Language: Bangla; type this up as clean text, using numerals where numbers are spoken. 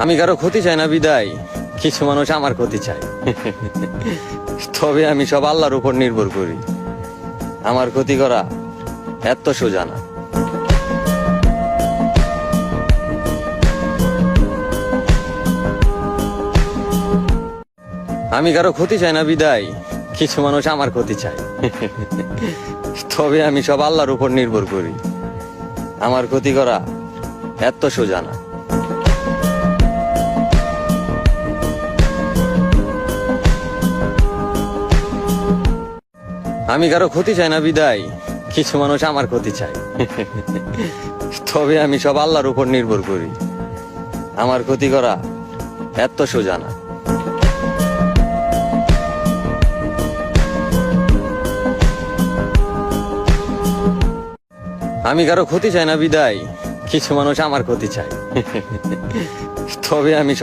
আমি কারো ক্ষতি চাই না বিদায় কিছু মানুষ আমার ক্ষতি চায়। তবে আমি সব আল্লাহর উপর নির্ভর করি। আমার ক্ষতি করা এত সোজা না। আমি কারো ক্ষতি চাই না বিদায় কিছু মানুষ আমার ক্ষতি চায়। তবে আমি সব আল্লাহর উপর নির্ভর করি। আমার ক্ষতি করা এত সোজা না। আমি কারো ক্ষতি চাই না বিদায় কিছু মানুষ আমার ক্ষতি চায়। তবে আমি সব আল্লাহর উপর নির্ভর করি। আমার ক্ষতি করা এত সোজা না। আমি কারো ক্ষতি চাই না বিদায় কিছু মানুষ আমার ক্ষতি চায়। তবে আমি